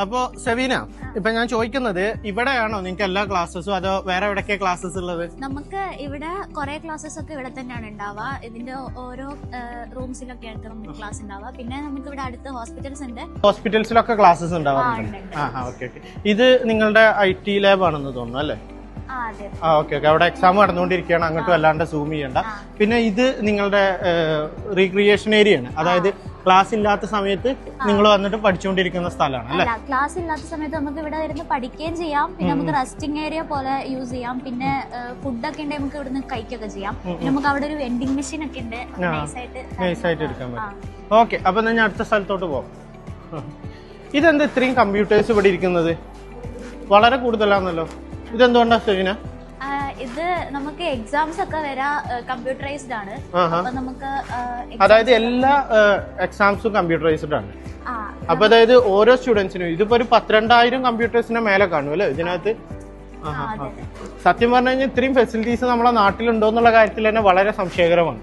അപ്പോ സെവീന, ഇപ്പൊ ഞാൻ ചോദിക്കുന്നത് ഇവിടെയാണോ നിങ്ങൾക്ക് എല്ലാ ക്ലാസ്സസും അതോ വേറെ എവിടെയൊക്കെ ക്ലാസ്സസ് ഉള്ളത്? നമുക്ക് ഇവിടെ കുറെ ക്ലാസ്സസ് ഒക്കെ ഇവിടെ തന്നെയാണ് ഉണ്ടാവുക. ഇതിന്റെ ഓരോ റൂംസിലൊക്കെ ആയിട്ട് നമുക്ക് ക്ലാസ് ഉണ്ടാവുക. പിന്നെ നമുക്ക് ഇവിടെ അടുത്ത് ഹോസ്പിറ്റൽസ് ഉണ്ട്. ഹോസ്പിറ്റൽസിലൊക്കെ ക്ലാസ്സസ് ഉണ്ടാവാറുണ്ട്. ഓക്കെ. ഇത് നിങ്ങളുടെ IT ലാബ് ആണെന്ന് തോന്നുന്നു അല്ലേ? ഓക്കെ. അവിടെ എക്സാം നടന്നുകൊണ്ടിരിക്കുകയാണ്, അങ്ങോട്ടും അല്ലാണ്ട് സൂം ചെയ്യണ്ട. പിന്നെ ഇത് നിങ്ങളുടെ റീക്രിയേഷൻ ഏരിയ ആണ്, അതായത് ക്ലാസ് ഇല്ലാത്ത സമയത്ത് നിങ്ങൾ വന്നിട്ട് പഠിച്ചുകൊണ്ടിരിക്കുന്ന സ്ഥലമാണ് അല്ലേ? ക്ലാസ് ഇല്ലാത്ത സമയത്ത് നമുക്ക് ഇവിടെ വരുന്ന പഠിക്കുകയും ചെയ്യാം. പിന്നെ നമുക്ക് റെസ്റ്റിംഗ് ഏരിയ പോലെ യൂസ് ചെയ്യാം. പിന്നെ ഫുഡൊക്കെ ഉണ്ടെങ്കിൽ നമുക്ക് ഇവിടുന്ന് കഴിക്കൊക്കെ ചെയ്യാം. പിന്നെ നമുക്ക് അവിടെ ഒരു വെൻഡിങ് മെഷീൻ ഒക്കെ ഉണ്ട്, നൈസായിട്ട് എടുക്കാൻ പറ്റും. ഓക്കെ, അപ്പൊ ഞാൻ അടുത്ത സ്ഥലത്തോട്ട് പോകാം. ഇതെന്താ ഇത്രയും കമ്പ്യൂട്ടേഴ്സ് ഇവിടെ ഇരിക്കുന്നത്? വളരെ കൂടുതലാണല്ലോ. ഇതെന്തുകൊണ്ടാ സെവീന? ഇത് നമുക്ക് എക്സാംസ് ഒക്കെ വരാ കമ്പ്യൂട്ടറൈസ്ഡ് ആണ്. അപ്പൊ നമുക്ക് അതായത് എല്ലാ എക്സാംസും കമ്പ്യൂട്ടറൈസ്ഡ് ആണ്. അപ്പൊ അതായത് ഓരോ സ്റ്റുഡൻസിനും ഇതിപ്പോ ഒരു 12,000 കമ്പ്യൂട്ടേഴ്സിന്റെ മേലെ കാണും അല്ലേ ഇതിനകത്ത്? സത്യം പറഞ്ഞു കഴിഞ്ഞാൽ ഇത്രയും ഫെസിലിറ്റീസ് നമ്മളെ നാട്ടിലുണ്ടോ എന്നുള്ള കാര്യത്തിൽ തന്നെ വളരെ സംശയകരമാണ്.